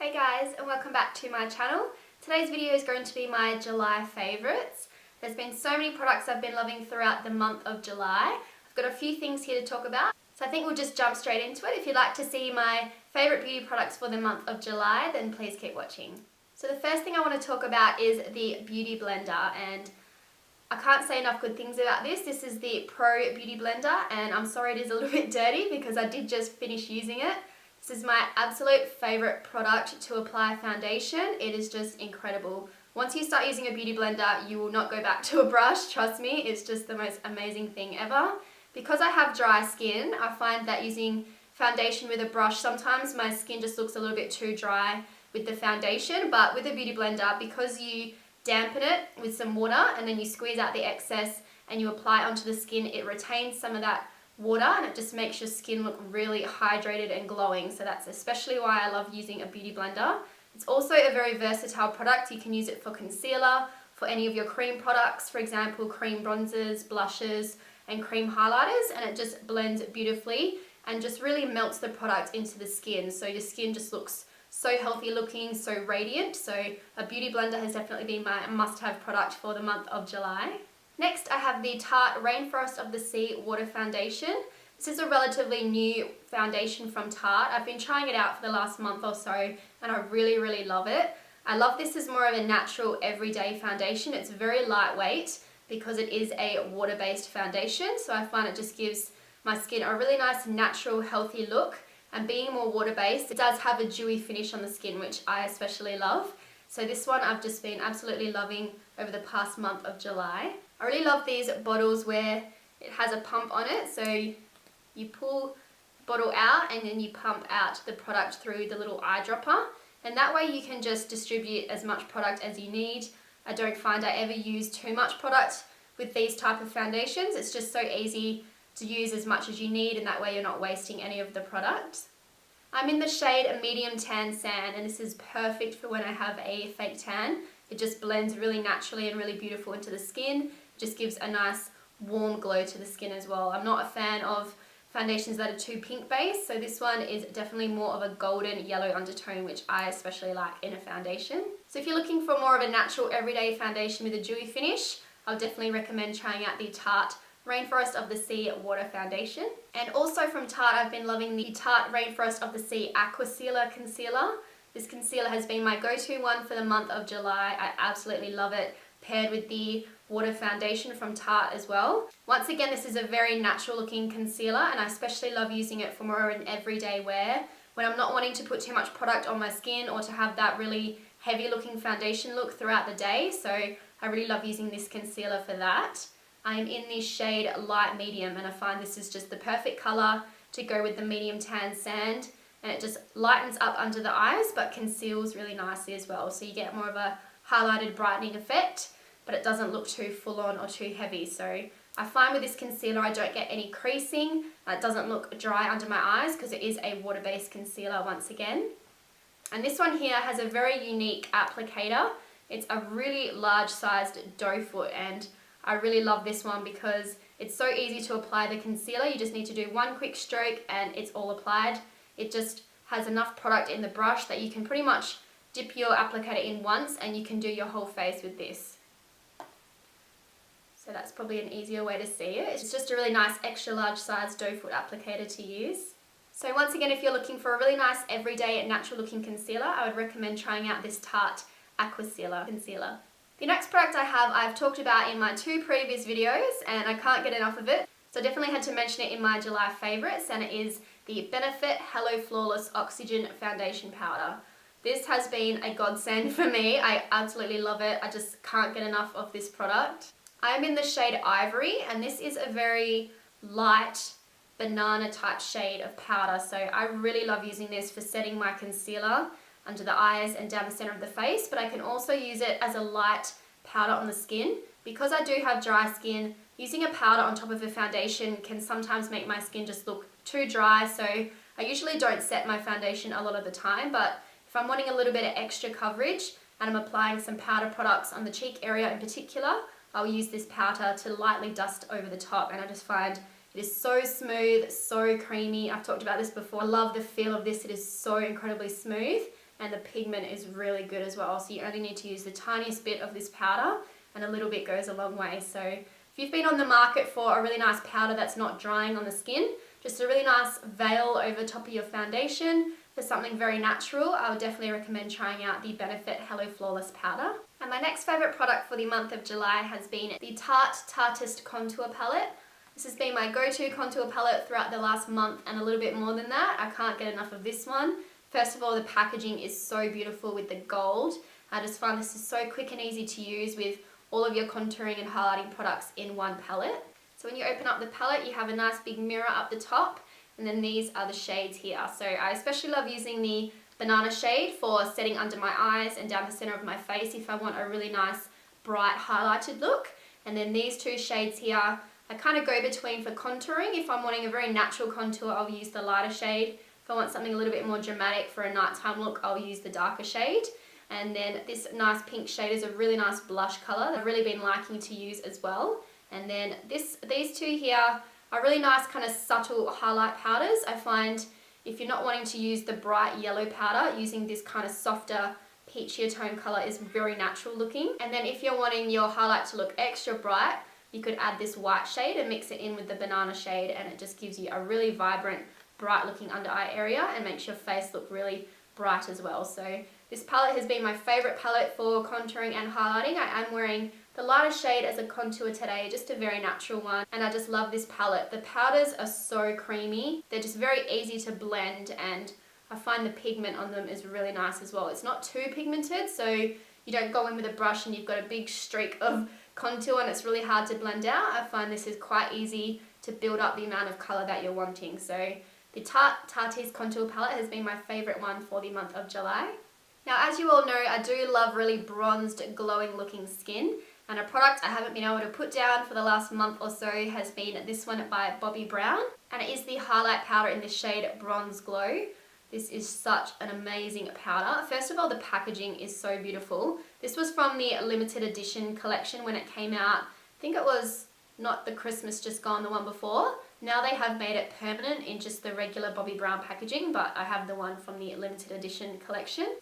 Hey guys, and welcome back to my channel. Today's video is going to be my July favourites. There's been so many products I've been loving throughout the month of July. I've got a few things here to talk about, so I think we'll just jump straight into it. If you'd like to see my favourite beauty products for the month of July, then please keep watching. So the first thing I want to talk about is the Beauty Blender, and I can't say enough good things about this. This is the Pro Beauty Blender, and I'm sorry it is a little bit dirty because I did just finish using it. This is my absolute favourite product to apply foundation. It is just incredible. Once you start using a beauty blender, you will not go back to a brush, trust me. It's just the most amazing thing ever. Because I have dry skin, I find that using foundation with a brush, sometimes my skin just looks a little bit too dry with the foundation, but with a beauty blender, because you dampen it with some water and then you squeeze out the excess and you apply it onto the skin, it retains some of that water and it just makes your skin look really hydrated and glowing. So that's especially why I love using a beauty blender. It's also a very versatile product. You can use it for concealer, for any of your cream products, for example cream bronzers, blushes and cream highlighters, and it just blends beautifully and just really melts the product into the skin, so your skin just looks so healthy looking, so radiant. So a beauty blender has definitely been my must-have product for the month of July. Next, I have the Tarte Rainforest of the Sea Water Foundation. This is a relatively new foundation from Tarte. I've been trying it out for the last month or so and I really love it. I love this as more of a natural everyday foundation. It's very lightweight because it is a water-based foundation, so I find it just gives my skin a really nice natural healthy look, and being more water-based, it does have a dewy finish on the skin, which I especially love. So this one I've just been absolutely loving over the past month of July. I really love these bottles where it has a pump on it, so you pull the bottle out and then you pump out the product through the little eyedropper, and that way you can just distribute as much product as you need. I don't find I ever use too much product with these type of foundations. It's just so easy to use as much as you need, and that way you're not wasting any of the product. I'm in the shade Medium Tan Sand, and this is perfect for when I have a fake tan. It just blends really naturally and really beautiful into the skin. It just gives a nice warm glow to the skin as well. I'm not a fan of foundations that are too pink based, so this one is definitely more of a golden yellow undertone, which I especially like in a foundation. So if you're looking for more of a natural everyday foundation with a dewy finish, I'll definitely recommend trying out the Tarte Rainforest of the Sea Water Foundation. And also from Tarte, I've been loving the Tarte Rainforest of the Sea AQUACEALER Concealer. This concealer has been my go-to one for the month of July. I absolutely love it, paired with the water foundation from Tarte as well. Once again, this is a very natural looking concealer, and I especially love using it for more of an everyday wear when I'm not wanting to put too much product on my skin or to have that really heavy looking foundation look throughout the day. So I really love using this concealer for that. I'm in the shade Light Medium, and I find this is just the perfect colour to go with the Medium Tan Sand, and it just lightens up under the eyes but conceals really nicely as well, so you get more of a highlighted brightening effect, but it doesn't look too full on or too heavy. So I find with this concealer I don't get any creasing, it doesn't look dry under my eyes because it is a water-based concealer once again. And this one here has a very unique applicator. It's a really large sized doe foot, and I really love this one because it's so easy to apply the concealer. You just need to do one quick stroke and it's all applied. It just has enough product in the brush that you can pretty much dip your applicator in once and you can do your whole face with this. So that's probably an easier way to see it. It's just a really nice extra large size doe foot applicator to use. So once again, if you're looking for a really nice everyday natural looking concealer, I would recommend trying out this Tarte AQUACEALER concealer. The next product I have, I've talked about in my 2 previous videos and I can't get enough of it. So I definitely had to mention it in my July favourites, and it is the Benefit Hello Flawless Oxygen Foundation Powder. This has been a godsend for me. I absolutely love it. I just can't get enough of this product. I am in the shade Ivory, and this is a very light banana type shade of powder. So I really love using this for setting my concealer under the eyes and down the center of the face, but I can also use it as a light powder on the skin. Because I do have dry skin, using a powder on top of a foundation can sometimes make my skin just look too dry, so I usually don't set my foundation a lot of the time, but if I'm wanting a little bit of extra coverage and I'm applying some powder products on the cheek area in particular, I'll use this powder to lightly dust over the top, and I just find it is so smooth, so creamy. I've talked about this before. I love the feel of this. It is so incredibly smooth. and the pigment is really good as well. So you only need to use the tiniest bit of this powder, and a little bit goes a long way. So if you've been on the market for a really nice powder that's not drying on the skin, just a really nice veil over top of your foundation for something very natural, I would definitely recommend trying out the Benefit Hello Flawless powder. And my next favourite product for the month of July has been the Tarte TARTEIST Contour Palette. This has been my go-to contour palette throughout the last month and a little bit more than that. I can't get enough of this one. First of all, the packaging is so beautiful with the gold. I just find this is so quick and easy to use with all of your contouring and highlighting products in one palette. So when you open up the palette, you have a nice big mirror up the top, and then these are the shades here. So I especially love using the banana shade for setting under my eyes and down the center of my face if I want a really nice bright highlighted look. And then these two shades here, I kind of go between for contouring. If I'm wanting a very natural contour, I'll use the lighter shade. If I want something a little bit more dramatic for a nighttime look, I'll use the darker shade. And then this nice pink shade is a really nice blush color that I've really been liking to use as well. And then these two here are really nice kind of subtle highlight powders. I find if you're not wanting to use the bright yellow powder, using this kind of softer peachier tone color is very natural looking. And then if you're wanting your highlight to look extra bright, you could add this white shade and mix it in with the banana shade, and it just gives you a really vibrant, bright looking under eye area and makes your face look really bright as well. So this palette has been my favorite palette for contouring and highlighting. I am wearing the lighter shade as a contour today, just a very natural one, and I just love this palette. The powders are so creamy. They're just very easy to blend, and I find the pigment on them is really nice as well. It's not too pigmented, so you don't go in with a brush and you've got a big streak of contour and it's really hard to blend out. I find this is quite easy to build up the amount of colour that you're wanting. So the TARTEIST Contour Palette has been my favourite one for the month of July. Now, as you all know, I do love really bronzed, glowing looking skin, and a product I haven't been able to put down for the last month or so has been this one by Bobbi Brown, and it is the highlight powder in the shade Bronze Glow. This is such an amazing powder. First of all, the packaging is so beautiful. This was from the limited edition collection when it came out. I think it was not the Christmas just gone, the one before. Now they have made it permanent in just the regular Bobbi Brown packaging, but I have the one from the limited edition collection.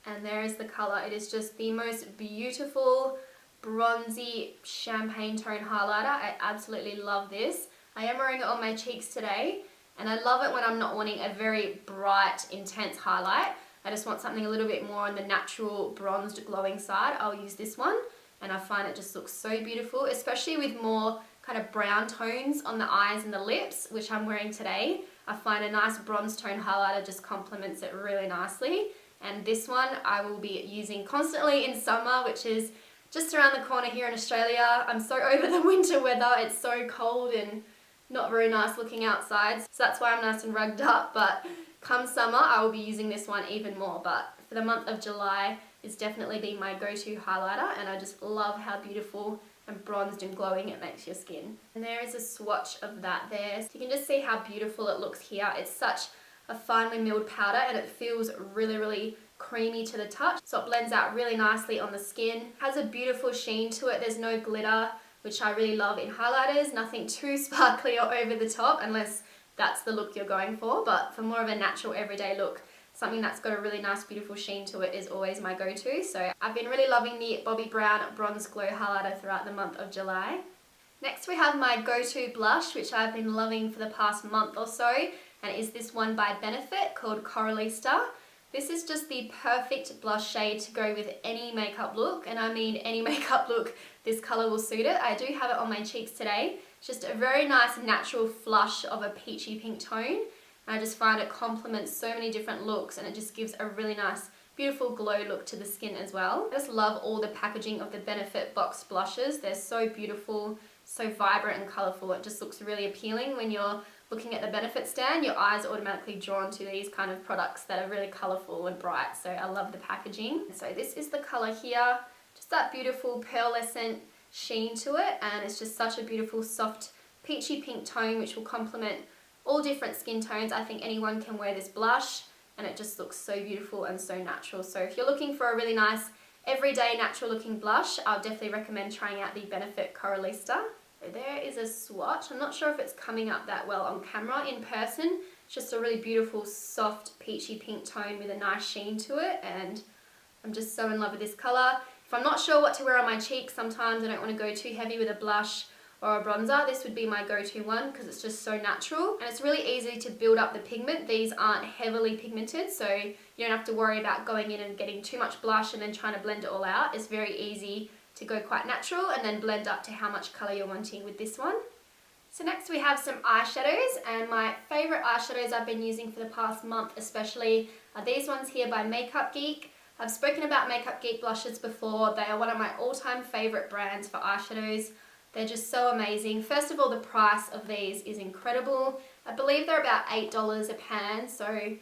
And there is the colour. It is just the most beautiful, bronzy, champagne tone highlighter. I absolutely love this. I am wearing it on my cheeks today, and I love it when I'm not wanting a very bright, intense highlight. I just want something a little bit more on the natural, bronzed, glowing side. I'll use this one, and I find it just looks so beautiful, especially with more kind of brown tones on the eyes and the lips, which I'm wearing today. I find a nice bronze tone highlighter just complements it really nicely. And this one I will be using constantly in summer, which is just around the corner here in Australia. I'm so over the winter weather. It's so cold and not very nice looking outside. So that's why I'm nice and rugged up. But come summer, I will be using this one even more. But for the month of July, it's definitely been my go-to highlighter. And I just love how beautiful and bronzed and glowing it makes your skin. And there is a swatch of that there. So you can just see how beautiful it looks here. It's such a finely milled powder, and it feels really, really creamy to the touch. So it blends out really nicely on the skin. Has a beautiful sheen to it. There's no glitter, which I really love in highlighters. Nothing too sparkly or over the top unless that's the look you're going for. But for more of a natural everyday look, something that's got a really nice beautiful sheen to it is always my go-to. So I've been really loving the Bobbi Brown Bronze Glow highlighter throughout the month of July. Next we have my go-to blush, which I've been loving for the past month or so, and it is this one by Benefit called Coralista. This is just the perfect blush shade to go with any makeup look, and I mean any makeup look, this colour will suit it. I do have it on my cheeks today. It's just a very nice natural flush of a peachy pink tone. I just find it complements so many different looks, and it just gives a really nice, beautiful glow look to the skin as well. I just love all the packaging of the Benefit box blushes. They're so beautiful, so vibrant and colourful. It just looks really appealing when you're looking at the Benefit stand. Your eyes are automatically drawn to these kind of products that are really colourful and bright. So I love the packaging. So this is the colour here. Just that beautiful pearlescent sheen to it, and it's just such a beautiful soft peachy pink tone which will complement all different skin tones. I think anyone can wear this blush, and it just looks so beautiful and so natural. So if you're looking for a really nice everyday natural looking blush, I'll definitely recommend trying out the Benefit Coralista. So there is a swatch. I'm not sure if it's coming up that well on camera. In person, It's just a really beautiful, soft, peachy pink tone with a nice sheen to it, and I'm just so in love with this colour. If I'm not sure what to wear on my cheeks, sometimes I don't want to go too heavy with a blush or a bronzer, this would be my go-to one because it's just so natural and it's really easy to build up the pigment. These aren't heavily pigmented, so you don't have to worry about going in and getting too much blush and then trying to blend it all out. It's very easy to go quite natural and then blend up to how much colour you're wanting with this one. So next we have some eyeshadows, and my favourite eyeshadows I've been using for the past month especially are these ones here by MAKEUPGEEK. I've spoken about MAKEUPGEEK blushes before. They are one of my all-time favourite brands for eyeshadows. They're just so amazing. First of all, the price of these is incredible. I believe they're about $8 a pan, so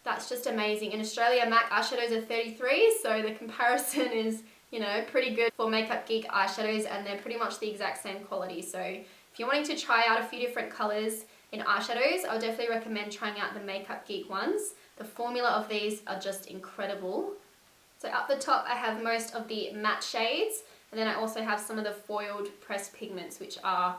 that's just amazing. In Australia, MAC eyeshadows are $33, so the comparison is, you know, pretty good for MAKEUPGEEK eyeshadows, and they're pretty much the exact same quality. So if you're wanting to try out a few different colours in eyeshadows, I'll definitely recommend trying out the MAKEUPGEEK ones. The formula of these are just incredible. So up the top I have most of the matte shades, and then I also have some of the foiled pressed pigments, which are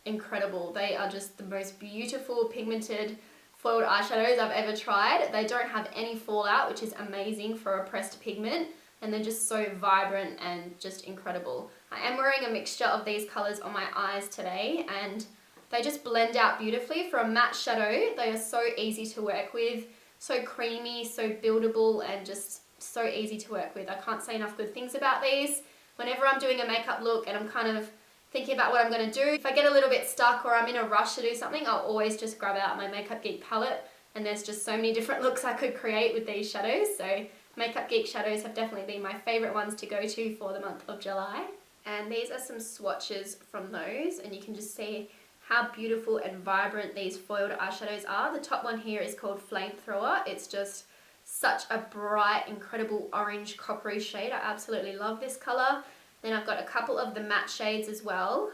incredible. They are just the most beautiful pigmented foiled eyeshadows I've ever tried. They don't have any fallout, which is amazing for a pressed pigment, and they're just so vibrant and just incredible. I am wearing a mixture of these colours on my eyes today, and they just blend out beautifully. For a matte shadow, they are so easy to work with, so creamy, so buildable, and just so easy to work with. I can't say enough good things about these. Whenever I'm doing a makeup look and I'm kind of thinking about what I'm going to do, if I get a little bit stuck or I'm in a rush to do something, I'll always just grab out my MAKEUPGEEK palette, and there's just so many different looks I could create with these shadows. So MAKEUPGEEK shadows have definitely been my favourite ones to go to for the month of July. And these are some swatches from those, and you can just see how beautiful and vibrant these foiled eyeshadows are. The top one here is called Flamethrower. It's just such a bright, incredible orange coppery shade. I absolutely love this colour. Then I've got a couple of the matte shades as well.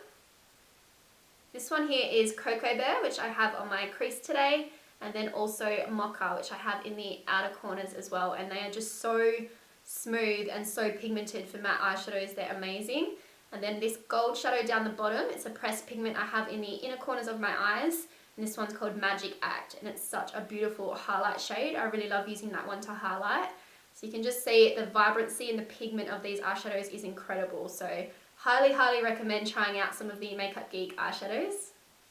This one here is Cocoa Bear, which I have on my crease today, and then also Mocha, which I have in the outer corners as well, and they are just so smooth and so pigmented for matte eyeshadows. They're amazing. And then this gold shadow down the bottom, it's a pressed pigment I have in the inner corners of my eyes. And this one's called Magic Act, and it's such a beautiful highlight shade. I really love using that one to highlight. So you can just see the vibrancy and the pigment of these eyeshadows is incredible. So highly, highly recommend trying out some of the MAKEUPGEEK eyeshadows.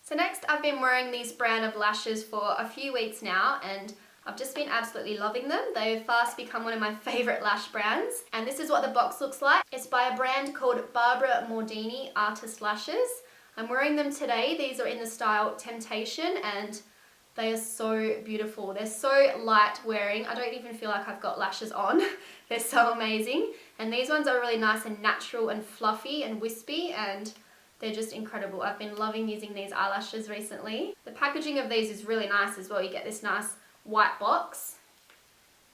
So next, I've been wearing this brand of lashes for a few weeks now, and I've just been absolutely loving them. They've fast become one of my favourite lash brands. And this is what the box looks like. It's by a brand called Barbara Mordini Artist Lashes. I'm wearing them today. These are in the style Temptation, and they are so beautiful. They're so light wearing. I don't even feel like I've got lashes on. They're so amazing. And these ones are really nice and natural and fluffy and wispy, and they're just incredible. I've been loving using these eyelashes recently. The packaging of these is really nice as well. You get this nice white box,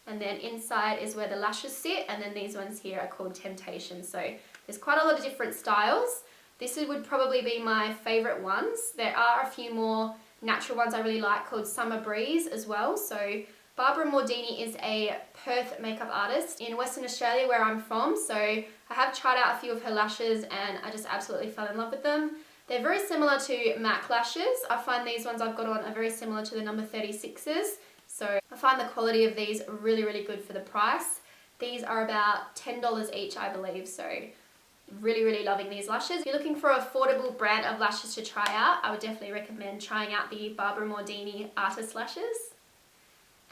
and then inside is where the lashes sit, and then these ones here are called Temptation. So there's quite a lot of different styles. This would probably be my favourite ones. There are a few more natural ones I really like called Summer Breeze as well. So Barbara Mordini is a Perth makeup artist in Western Australia where I'm from. So I have tried out a few of her lashes and I just absolutely fell in love with them. They're very similar to MAC lashes. I find these ones I've got on are very similar to the number 36s. So I find the quality of these really, really good for the price. These are about $10 each, I believe. So really, really loving these lashes. If you're looking for an affordable brand of lashes to try out, I would definitely recommend trying out the Barbara Mordini Artist Lashes.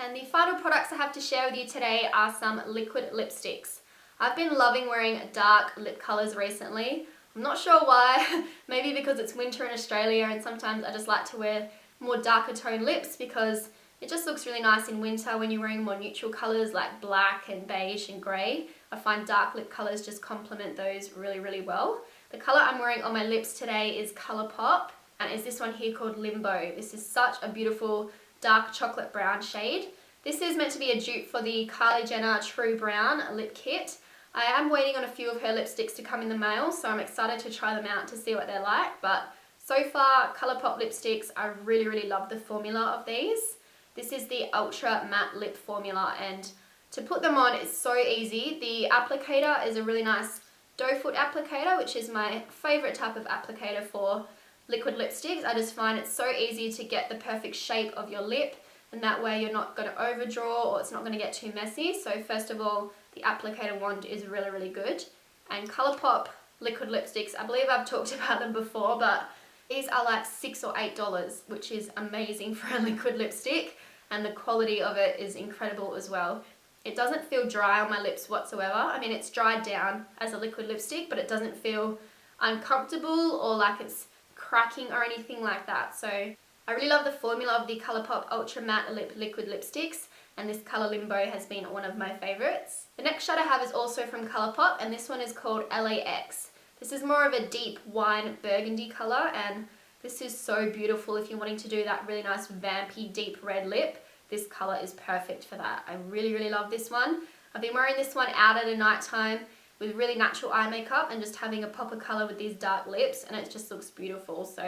And the final products I have to share with you today are some liquid lipsticks. I've been loving wearing dark lip colours recently. I'm not sure why, maybe because it's winter in Australia and sometimes I just like to wear more darker tone lips because it just looks really nice in winter when you're wearing more neutral colours like black and beige and grey. I find dark lip colours just complement those really, really well. The colour I'm wearing on my lips today is COLOURPOP, and is this one here called Limbo. This is such a beautiful dark chocolate brown shade. This is meant to be a dupe for the Kylie Jenner True Brown lip kit. I am waiting on a few of her lipsticks to come in the mail, so I'm excited to try them out to see what they're like. But so far, COLOURPOP lipsticks, I really, really love the formula of these. This is the Ultra Matte Lip Formula, and to put them on it's so easy. The applicator is a really nice doe foot applicator, which is my favourite type of applicator for liquid lipsticks. I just find it's so easy to get the perfect shape of your lip, and that way you're not going to overdraw or it's not going to get too messy. So first of all, the applicator wand is really, really good. And ColourPop liquid lipsticks, I believe I've talked about them before, but these are like $6 or $8, which is amazing for a liquid lipstick, and the quality of it is incredible as well. It doesn't feel dry on my lips whatsoever. I mean, it's dried down as a liquid lipstick, but it doesn't feel uncomfortable or like it's cracking or anything like that. So I really love the formula of the ColourPop Ultra Matte Liquid Lipsticks, and this colour Limbo has been one of my favourites. The next shade I have is also from ColourPop, and this one is called LAX. This is more of a deep wine burgundy colour, and this is so beautiful if you're wanting to do that really nice vampy deep red lip. This colour is perfect for that. I really, really love this one. I've been wearing this one out at a night time with really natural eye makeup and just having a pop of colour with these dark lips, and it just looks beautiful. So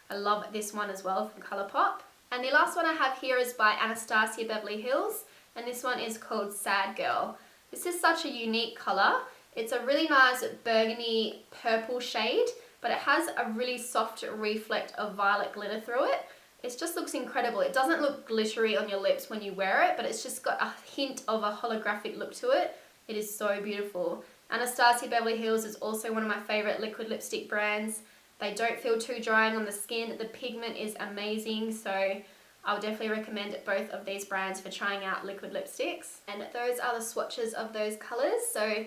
I love this one as well from ColourPop. And the last one I have here is by Anastasia Beverly Hills, and this one is called Sad Girl. This is such a unique colour. It's a really nice burgundy purple shade, but it has a really soft reflect of violet glitter through it. It just looks incredible. It doesn't look glittery on your lips when you wear it, but it's just got a hint of a holographic look to it. It is so beautiful. Anastasia Beverly Hills is also one of my favourite liquid lipstick brands. They don't feel too drying on the skin. The pigment is amazing, so I would definitely recommend both of these brands for trying out liquid lipsticks. And those are the swatches of those colours. So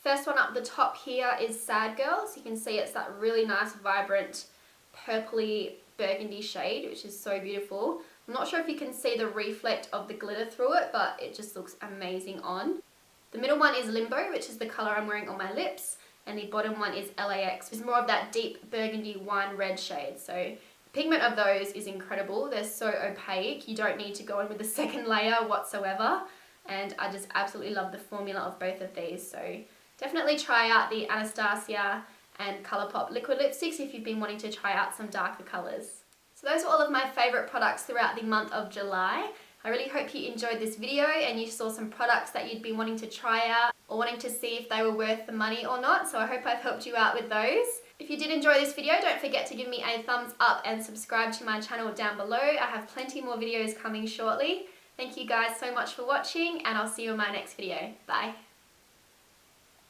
first one up the top here is Sad Girl. So you can see it's that really nice, vibrant, purpley burgundy shade, which is so beautiful. I'm not sure if you can see the reflect of the glitter through it, but it just looks amazing on. The middle one is Limbo, which is the colour I'm wearing on my lips, and the bottom one is LAX, which is more of that deep burgundy wine red shade. So the pigment of those is incredible. They're so opaque. You don't need to go in with a second layer whatsoever, and I just absolutely love the formula of both of these. So definitely try out the Anastasia and ColourPop liquid lipsticks if you've been wanting to try out some darker colours. So those were all of my favourite products throughout the month of July. I really hope you enjoyed this video and you saw some products that you'd be wanting to try out or wanting to see if they were worth the money or not, so I hope I've helped you out with those. If you did enjoy this video, don't forget to give me a thumbs up and subscribe to my channel down below. I have plenty more videos coming shortly. Thank you guys so much for watching, and I'll see you in my next video. Bye.